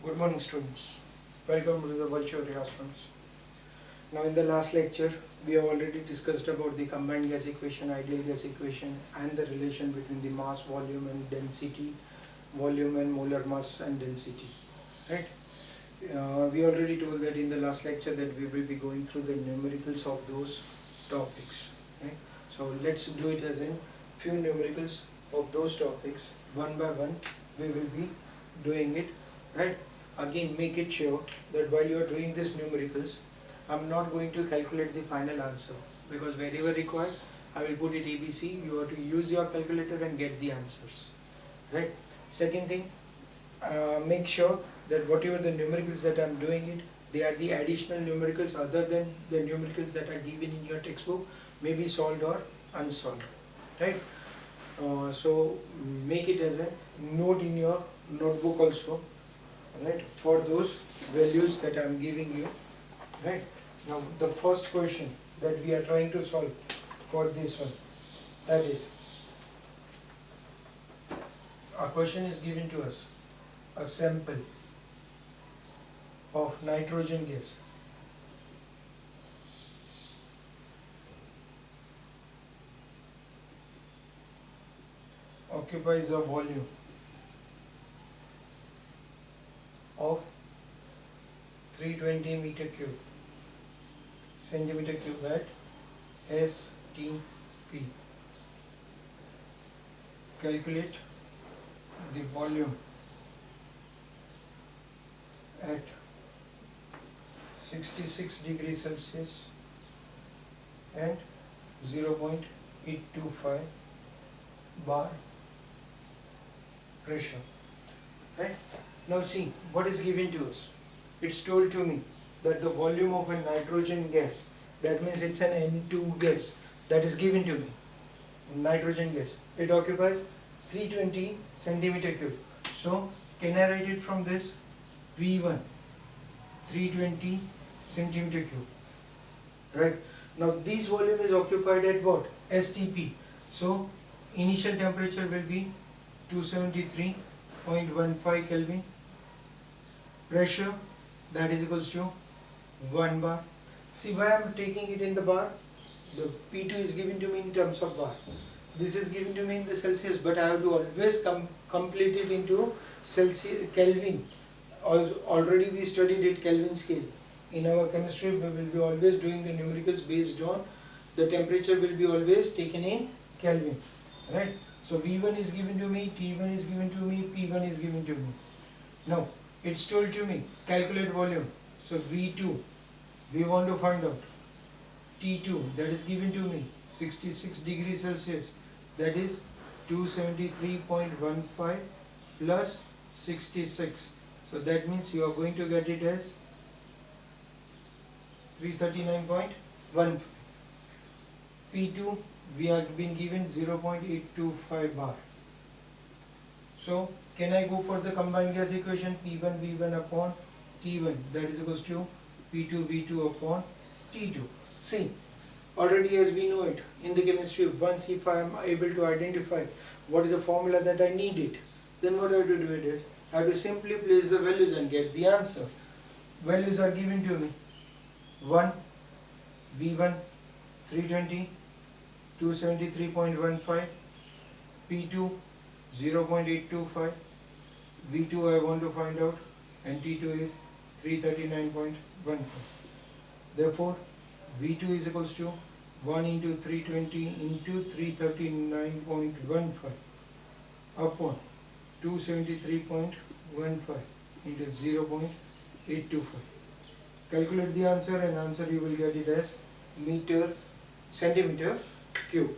Good morning, students. Welcome to the virtual classrooms. Now in the last lecture we have already discussed about the combined gas equation, ideal gas equation, and the relation between the mass, volume and density, volume and molar mass and density, right? We already told that in the last lecture that we will be going through the numericals of those topics, right? So let's do it as in few numericals of those topics one by one. We will be doing it, right? Again, make it sure that while you are doing this numericals, I'm not going to calculate the final answer, because wherever required I will put it ABC. You have to use your calculator and get the answers, right? Second thing, make sure that whatever the numericals that I'm doing it, they are the additional numericals other than the numericals that are given in your textbook, may be solved or unsolved, right? So make it as a note in your notebook also, right, for those values that I am giving you, right? Now the first question that we are trying to solve for this one, that is, a question is given to us, a sample of nitrogen gas occupies a volume of 320 meter cube centimeter cube at STP. Calculate the volume at 66 degrees Celsius and 0.825 bar pressure, right? Now see what is given to us. It's told to me that the volume of a nitrogen gas, that means it's an N2 gas that is given to me, nitrogen gas, it occupies 320 centimeter cube. So can I write it from this? V1 320 centimeter cube, right? Now this volume is occupied at what? STP. So initial temperature will be 273.15 Kelvin. Pressure, that is equals to 1 bar. See why I am taking it in the bar? The P2 is given to me in terms of bar. This is given to me in the Celsius, but I have to always complete it into Celsius, Kelvin. Also, already we studied it Kelvin scale. In our chemistry, we will be always doing the numericals based on the temperature will be always taken in Kelvin, right? So V1 is given to me, T1 is given to me, P1 is given to me. Now it's told to me calculate volume. So V2 we want to find out. T2 that is given to me 66 degrees Celsius, that is 273.15 plus 66. So that means you are going to get it as 339.1. P2 we have been given 0.825 bar. So can I go for the combined gas equation? P1 V1 upon T1, that is equals to P2 V2 upon T2. See, already as we know it in the chemistry, once if I am able to identify what is the formula that I need it, then what I have to do it is, I have to simply place the values and get the answer. Values are given to me. 1 V1 320 273.15, P2 0.825, V2 I want to find out, and T2 is 339.15. Therefore V2 is equals to 1 into 320 into 339.15 upon 273.15 into 0.825. Calculate the answer, and answer you will get it as centimeter cube.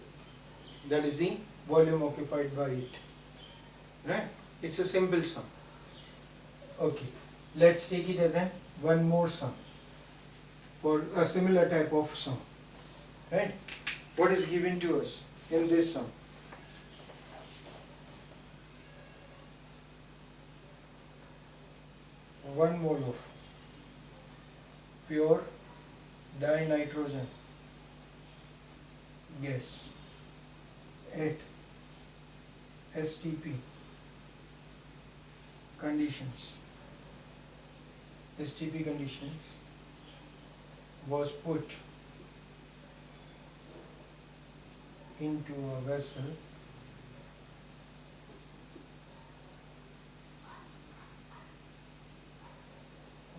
That is the volume occupied by it, right? It's a simple sum. Okay, let's take it as one more sum for a similar type of sum, right? What is given to us in this sum? One mole of pure dinitrogen gas at STP conditions STP conditions was put into a vessel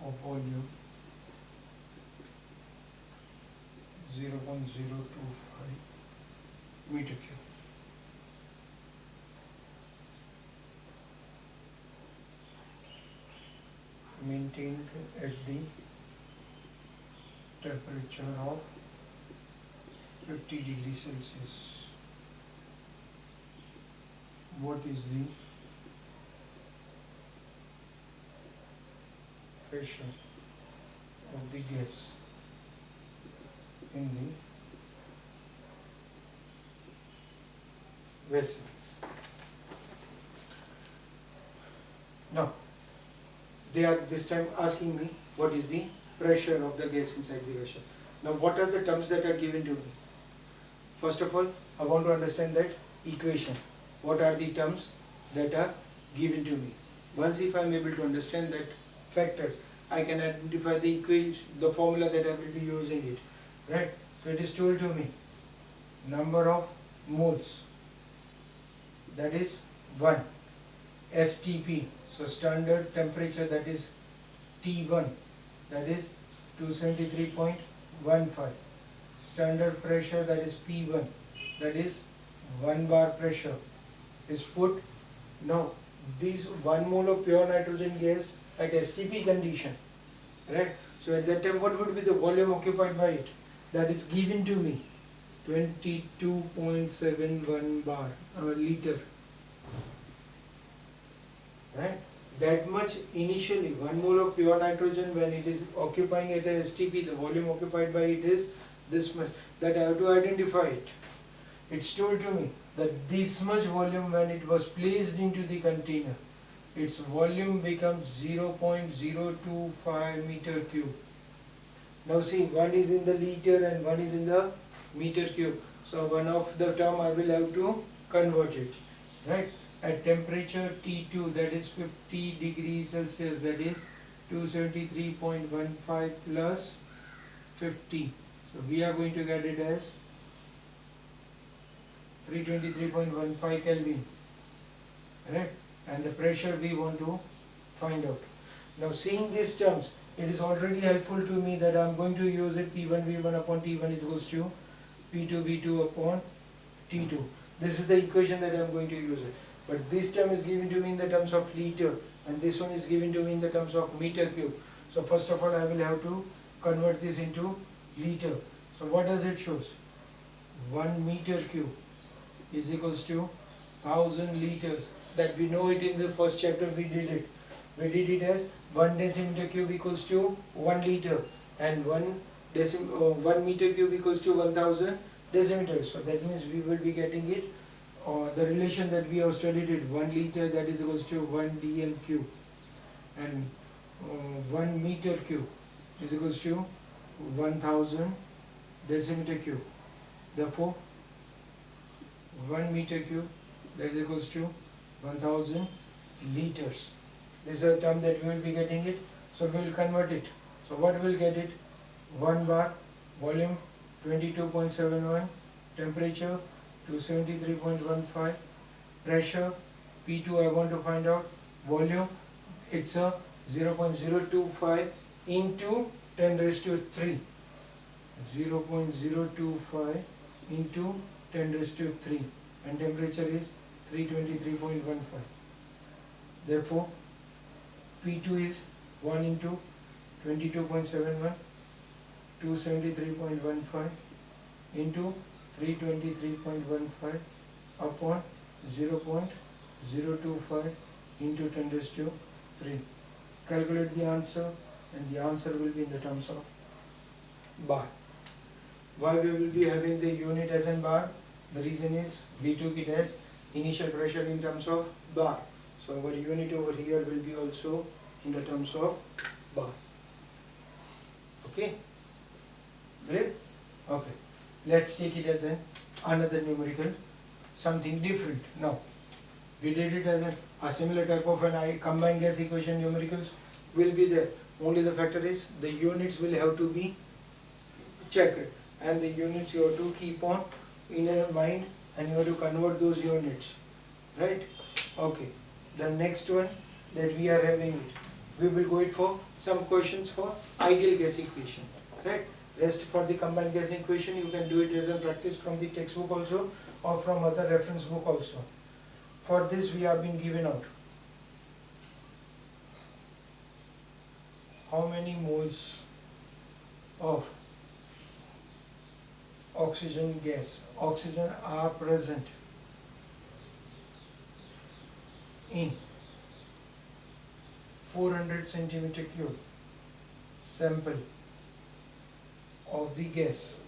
of volume 0.025 meter cube. Maintained at the temperature of 50 degrees Celsius. What is the pressure of the gas in the vessel? Now, they are this time asking me what is the pressure of the gas inside the vessel. Now, what are the terms that are given to me? First of all, I want to understand that equation. What are the terms that are given to me? Once if I am able to understand that factors, I can identify the equation, the formula that I will be using it. Right? So it is told to me number of moles, that is 1. STP, so standard temperature, that is T1, that is 273.15. Standard pressure, that is P1, that is 1 bar pressure is put. Now this 1 mole of pure nitrogen gas at STP condition, right? So at that time what would be the volume occupied by it? That is given to me 22.71 bar liter, right? That much initially, 1 mole of pure nitrogen when it is occupying at a STP, the volume occupied by it is this much. That I have to identify it. It's told to me that this much volume when it was placed into the container, its volume becomes 0.025 meter cube. Now see, one is in the liter and one is in the meter cube. So one of the term I will have to convert it, right? At temperature T2, that is 50 degrees Celsius, that is 273.15 plus 50. So we are going to get it as 323.15 Kelvin, right? And the pressure we want to find out. Now seeing these terms, it is already helpful to me that I am going to use it P1 V1 upon T1 is equals to P2 V2 upon T2. This is the equation that I am going to use it. But this term is given to me in the terms of liter and this one is given to me in the terms of meter cube. So first of all I will have to convert this into liter. So what does it shows? 1 meter cube is equals to 1000 liters. That we know it in the first chapter we did it. We did it as 1 decimeter cube equals to 1 liter and 1 meter cube equals to 1000 decimeters. So that means we will be getting it the relation that we have studied it, 1 liter that is equals to 1 dm cube and 1 meter cube is equals to 1000 decimeter cube. Therefore 1 meter cube that is equals to 1000 liters. This is a term that we will be getting it. So we will convert it. So what we will get it? 1 bar, volume 22.71, temperature 273.15, pressure P2 I want to find out, volume it's a 0.025 into 10 raised to 3, 0.025 into 10 raised to 3 and temperature is 323.15. Therefore P2 is 1 into 22.71, 273.15 into 323.15 upon 0.025 into 10 raised to 3. Calculate the answer and the answer will be in the terms of bar. Why we will be having the unit as in bar? The reason is we took it as initial pressure in terms of bar. So our unit over here will be also in the terms of bar. Okay? Clear? Okay. Let's take it as another numerical, something different. Now, we did it as a similar type of an combined gas equation numericals. will be there. Only the factor is the units will have to be checked, and the units you have to keep on in your mind, and you have to convert those units, right? Okay, the next one that we are having it, we will go it for some questions for ideal gas equation, right? Rest for the combined gas equation you can do it as a practice from the textbook also, or from other reference book also. For this we have been given out how many moles of oxygen gas, oxygen are present in 400 centimeter cube sample of the gas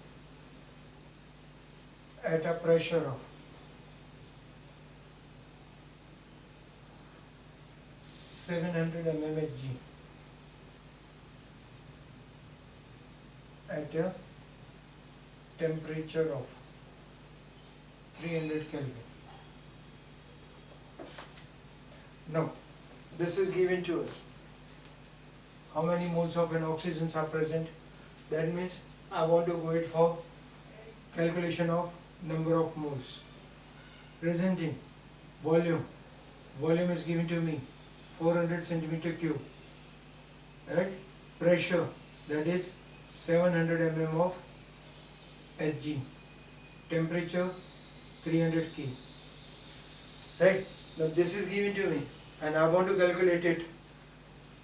at a pressure of 700 mmHg at a temperature of 300 Kelvin. Now, this is given to us. How many moles of an oxygen are present? That means I want to go it for calculation of number of moles. Present in volume. Volume is given to me 400 centimeter cube. Right? Pressure, that is 700 mm of Hg. Temperature 300 K. Right? Now this is given to me, and I want to calculate it,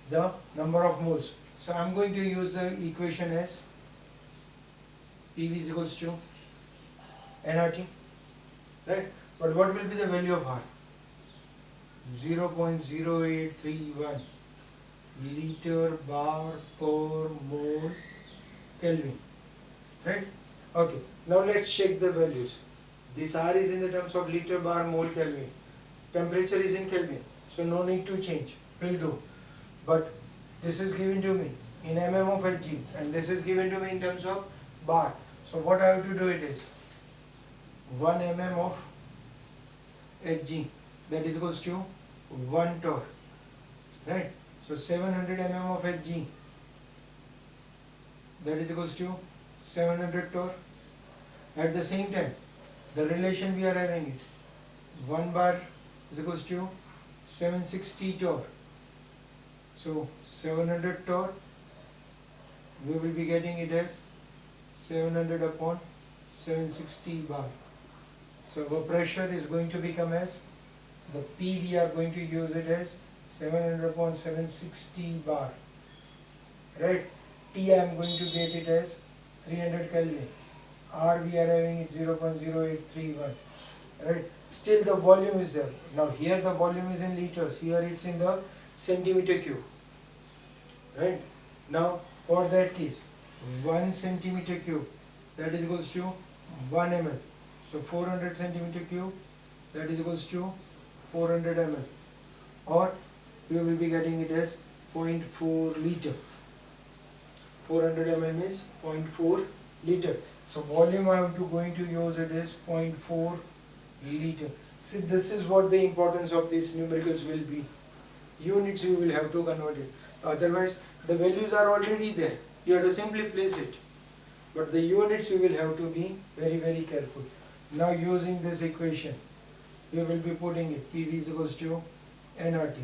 the number of moles. So I am going to use the equation as PV is equals to nRT, right? But what will be the value of R? 0.0831 liter bar per mole Kelvin, right? Okay, now let's check the values. This R is in the terms of liter bar mole Kelvin. Temperature is in Kelvin, so no need to change, will do. But this is given to me in mm of Hg, and this is given to me in terms of bar. So what I have to do it is 1 mm of Hg, that is equals to 1 torr, right? So 700 mm of Hg, that is equals to 700 torr. At the same time, the relation we are having it, 1 bar is equals to 760 torr. So 700 torr, we will be getting it as 700 upon 760 bar. So our pressure is going to become as, the P we are going to use it as 700 upon 760 bar, right? T I am going to get it as 300 Kelvin. R we are having it 0.0831, right? Still the volume is there. Now here the volume is in liters, here it's in the centimeter cube, right? Now for that case, 1 centimeter cube, that is equals to 1 ml. So 400 centimeter cube, that is equals to 400 ml, or we will be getting it as 0.4 liter. 400 ml is 0.4 liter. So volume I am going to use it as 0.4 liter. See, this is what the importance of these numericals will be. Units you will have to convert it. Otherwise, the values are already there. You have to simply place it. But the units you will have to be very, very careful. Now using this equation, we will be putting it PV is equals to nRT,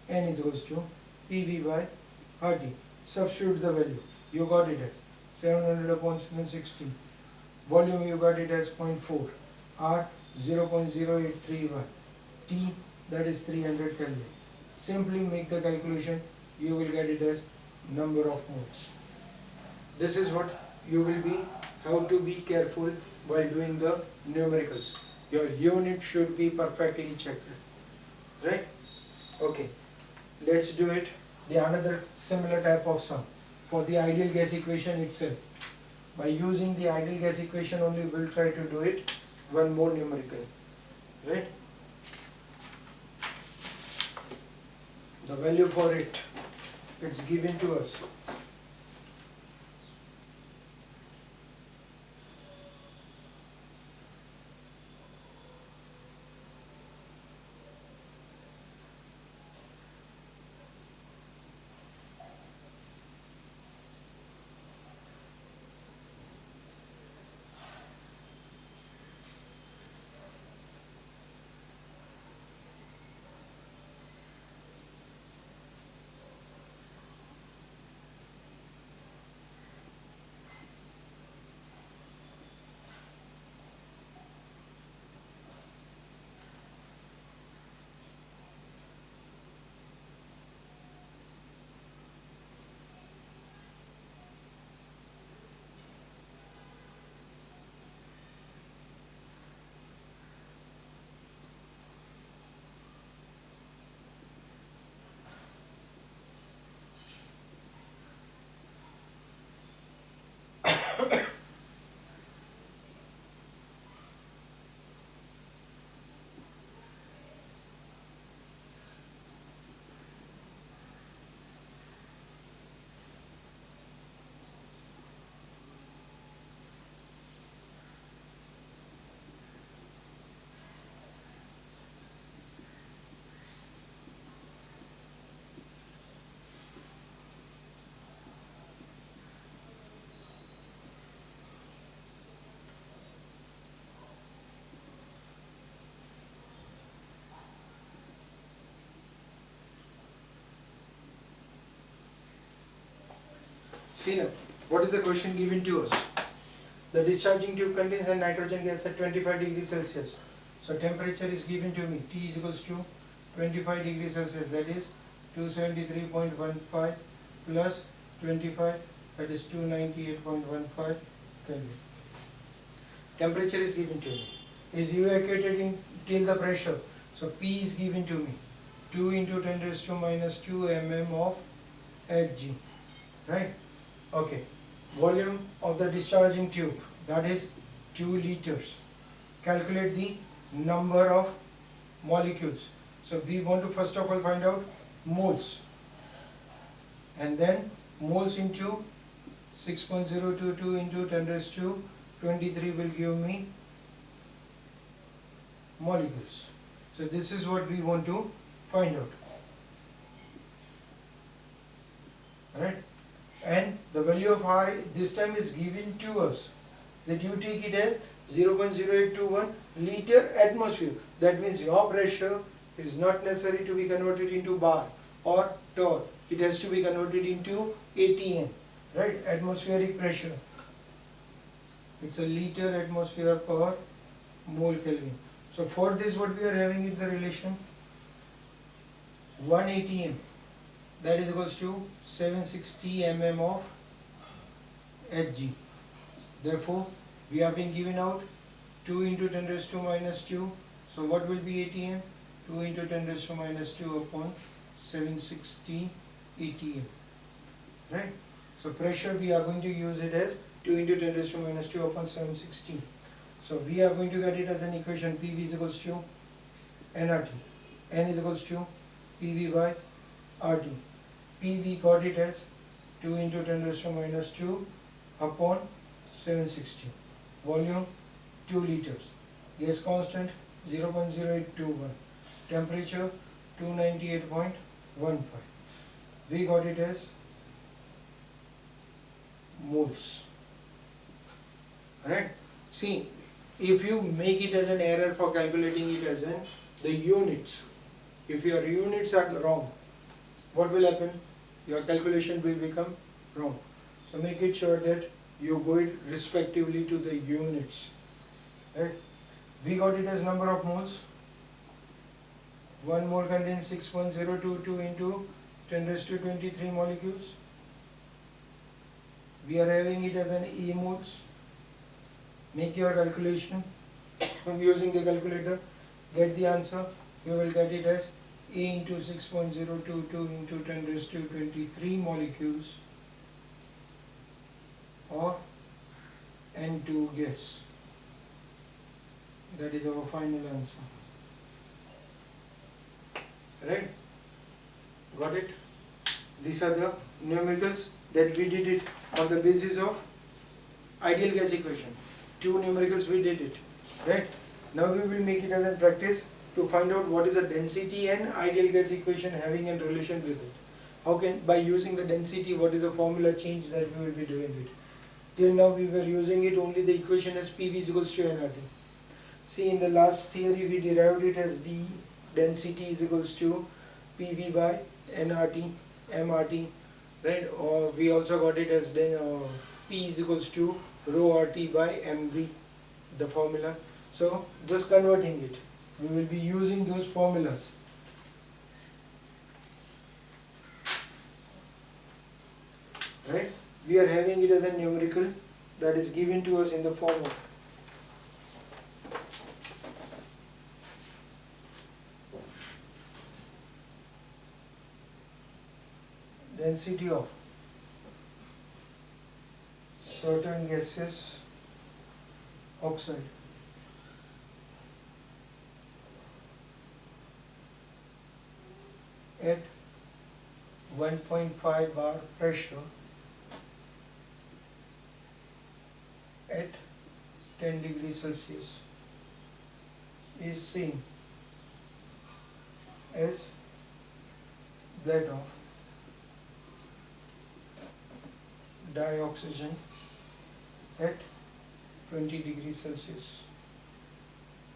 N is equals to PV by RT. Substitute the value. You got it as 700 upon 760. Volume you got it as 0.4. R 0.0831. T, that is 300 Kelvin. Simply make the calculation. You will get it as number of moles. This is what you will be, how to be careful while doing the numericals. Your unit should be perfectly checked, right? Okay, let's do it. The another similar type of sum for the ideal gas equation itself. By using the ideal gas equation only, we'll try to do it one more numerical, right? The value for it, it's given to us. See now, what is the question given to us? The discharging tube contains a nitrogen gas at 25 degrees Celsius. So temperature is given to me, T is equals to 25 degrees Celsius, that is 273.15 plus 25, that is 298.15 Kelvin. Temperature is given to me. Is evacuated in till the pressure. So P is given to me, 2 into 10 raised to minus 2 mm of Hg, right? Okay. Volume of the discharging tube, that is 2 liters. Calculate the number of molecules. So we want to first of all find out moles, and then moles into 6.022 into 10 raised to 23 will give me molecules. So this is what we want to find out. Alright, and the value of R this time is given to us, that you take it as 0.0821 liter atmosphere. That means your pressure is not necessary to be converted into bar or torr. It has to be converted into ATM, right? Atmospheric pressure. It's a liter atmosphere per mole Kelvin. So for this, what we are having is the relation 1 ATM, that is equals to 760 mm of Hg. Therefore, we are being given out 2 into 10 raised to minus 2. So what will be ATM? 2 into 10 raised to minus 2 upon 760 ATM. Right? So pressure, we are going to use it as 2 into 10 raised to minus 2 upon 760. So we are going to get it as an equation, PV is equals to nRT. N is equals to PV by RT. PV got it as 2 into 10 raised to minus 2 upon 760. Volume 2 liters. Gas constant 0.0821. Temperature 298.15. We got it as moles. Alright. See, if you make it as an error for calculating it as the units, if your units are wrong, what will happen? Your calculation will become wrong. So make it sure that you go it respectively to the units. Right? We got it as number of moles. 1 mole contains 6.022 into 10 raised to 23 molecules. We are having it as an E moles. Make your calculation using the calculator, get the answer. You will get it as A into 6.022 into 10 raised to 23 molecules of N2 gas. That is our final answer. Right? Got it? These are the numericals that we did it on the basis of ideal gas equation. 2 numericals we did it. Right? Now we will make it as a practice to find out what is the density and ideal gas equation having in relation with it. How can, by using the density, what is the formula change that we will be doing it. Till now we were using it only the equation as PV is equals to nRT. See, in the last theory we derived it as D density is equals to PV by nRT, MRT, right? Or we also got it as P is equals to rho RT by MV, the formula. So just converting it, we will be using those formulas. Right? We are having it as a numerical that is given to us in the form of density of certain gaseous oxide at 1.5 bar pressure at 10 degrees Celsius is same as that of dioxygen at 20 degrees Celsius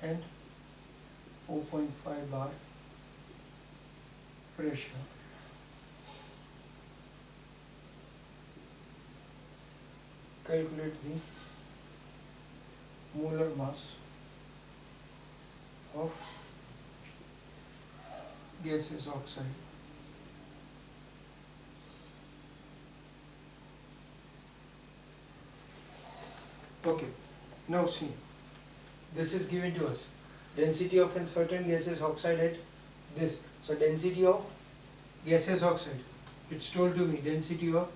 and 4.5 bar pressure calculate the molar mass of gaseous oxide. Okay, now see, this is given to us, density of a certain gaseous oxide at this. So density of gaseous oxide, it's told to me density of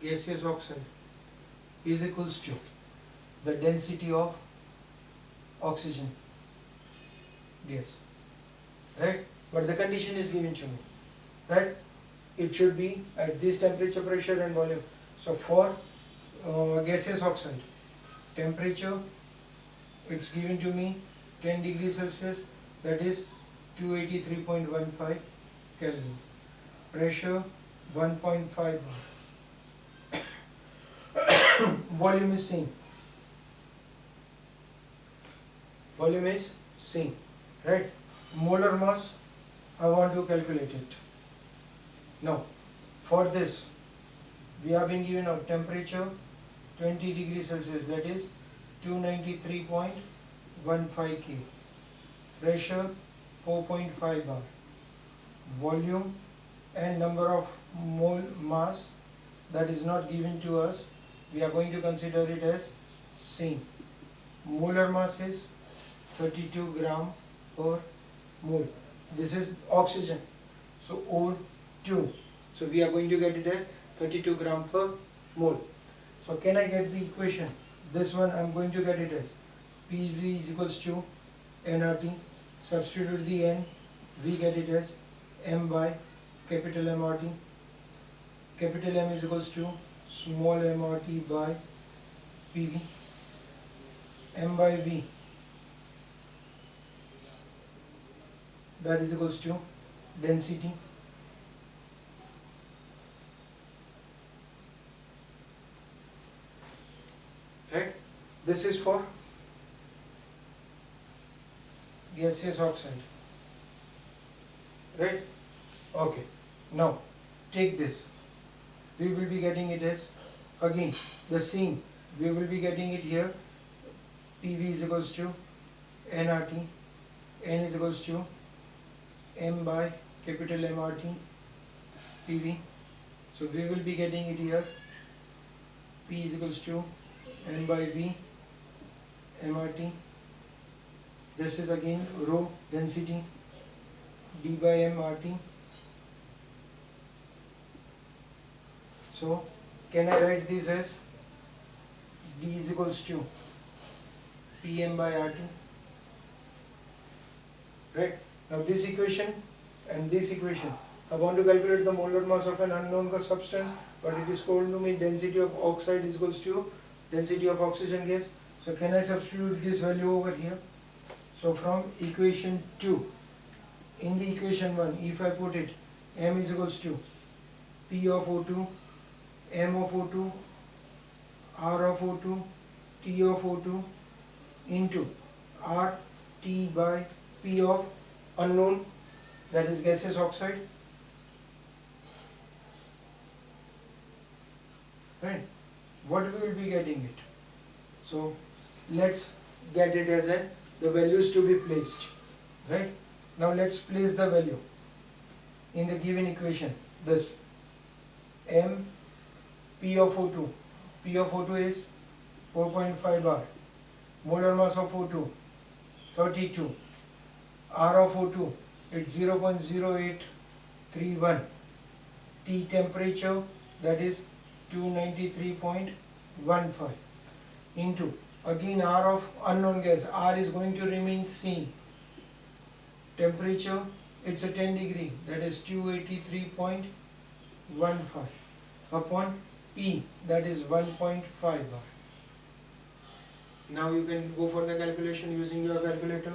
gaseous oxide is equals to the density of oxygen gas, right? But the condition is given to me that it should be at this temperature, pressure and volume. So for gaseous oxide, temperature, it's given to me 10 degrees Celsius, that is 283.15 Kelvin. Pressure 1.5 bar. Volume is same. Volume is same, right? Molar mass, I want to calculate it. Now, for this, we have been given a temperature 20 degrees Celsius, that is 293.15 K. Pressure 4.5 bar. Volume and number of mole mass, that is not given to us. We are going to consider it as same. Molar mass is 32 gram per mole. This is oxygen, so O2. So we are going to get it as 32 gram per mole. So can I get the equation? This one I am going to get it as Pv is equals to nRT. Substitute the n, we get it as m by capital MRT. Capital M is equals to small mRT by Pv. M by V, that is equals to density. Right? This is for gaseous oxide. Right? Okay. Now take this. We will be getting it as again the same. We will be getting it here. Pv is equals to nRT. N is equals to m by capital MRT Pv. So we will be getting it here. P is equals to n by V MRT. This is again rho density, d by MRT. So can I write this as d is equals to Pm by RT? Right? Now this equation and this equation, I want to calculate the molar mass of an unknown substance, but it is told to me density of oxide is equals to density of oxygen gas. So can I substitute this value over here? So from equation 2, in the equation 1, if I put it, m is equals to P of O2, m of O2, R of O2, T of O2 into R T by P of unknown, that is gaseous oxide. Right? What we will be getting it? So let's get it as the values to be placed. Right? Now let's place the value in the given equation. This m P of O2. P of O2 is 4.5 bar. Molar mass of O2 32. R of O2 it's 0.0831. T temperature, that is 293.15 into again R of unknown gas. R is going to remain same. Temperature, it's a 10 degree, that is 283.15 upon P, that is 1.5 bar. Now you can go for the calculation using your calculator.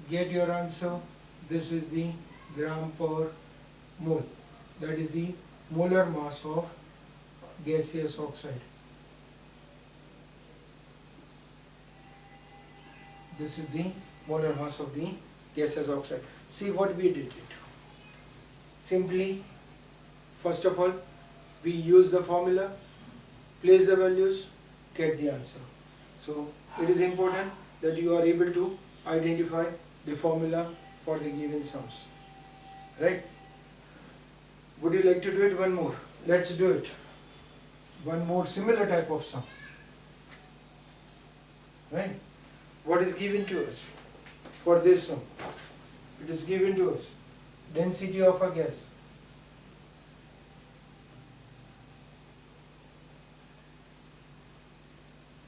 Get your answer. This is the gram per mole. That is the molar mass of gaseous oxide. This is the molar mass of the gaseous oxide. See what we did it. Simply, first of all, We use the formula, place the values, get the answer. So it is important that you are able to identify the formula for the given sums. Right? Would you like to do it one more? Let's do it. One more similar type of sum. Right? What is given to us for this sum? It is given to us density of a gas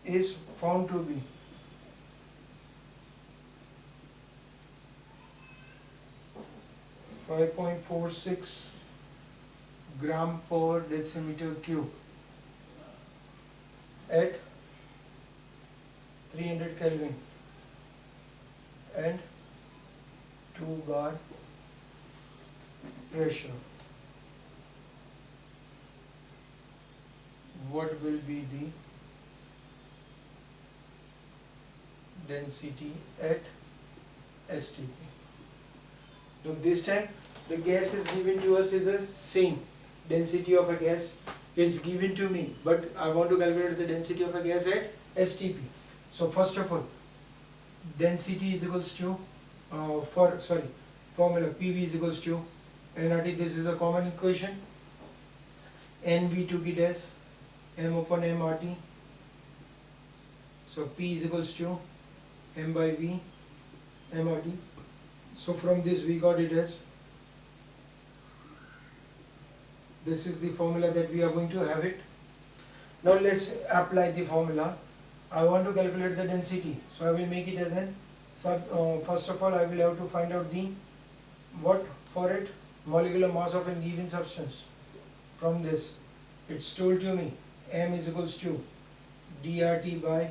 is found to be 5.46 gram per decimeter cube at 300 Kelvin and 2 bar pressure. What will be the density at STP? So this time the gas is given to us is a same density of a gas is given to me, but I want to calculate the density of a gas at STP. So first of all, density is equals to formula PV is equals to nRT. This is a common equation. NV took it as M upon mRT. So P is equals to M by V mRT. So from this we got it as, this is the formula that we are going to have it. Now let's apply the formula. I want to calculate the density, so I will make it as an first of all I will have to find out the what for it, molecular mass of a given substance. From this it's told to me M is equals to dRT by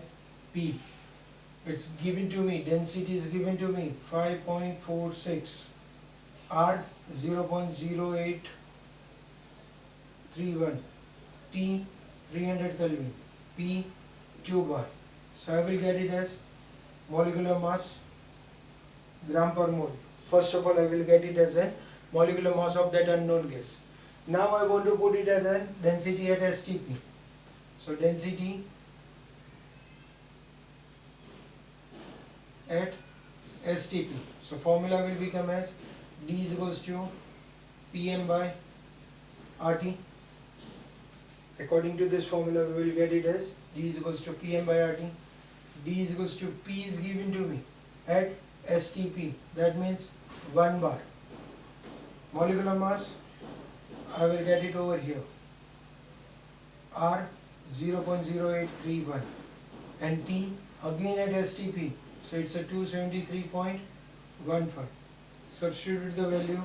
P. It's given to me, density is given to me 5.46, R 0.0831, T 300 Kelvin, P 2 bar. So I will get it as molecular mass gram per mole. First of all I will get it as a molecular mass of that unknown gas. Now I want to put it as a density at STP. So density at STP. So formula will become as D is equals to PM by RT. According to this formula we will get it as D is equals to PM by RT. D is equals to P is given to me at STP, that means 1 bar. Molecular mass I will get it over here, R 0.0831 and T again at STP, so it's a 273.15. Substitute the value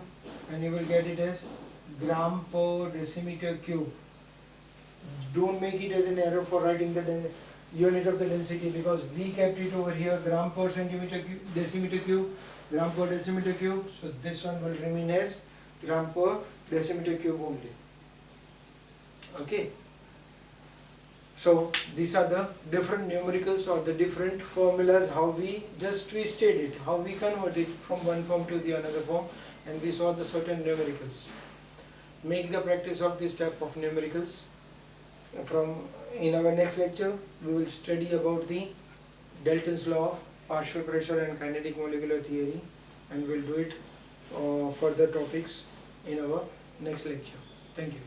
and you will get it as gram per decimeter cube. Don't make it as an error for writing the unit of the density, because we kept it over here gram per centimeter cube, decimeter cube, gram per decimeter cube, so this one will remain as gram per decimeter cube only. Okay, so these are the different numericals or the different formulas, how we just twisted it, how we converted from one form to the another form, and we saw the certain numericals. Make the practice of this type of numericals. In our next lecture we will study about the Dalton's law of partial pressure and kinetic molecular theory, and we'll do it further topics in our next lecture. Thank you.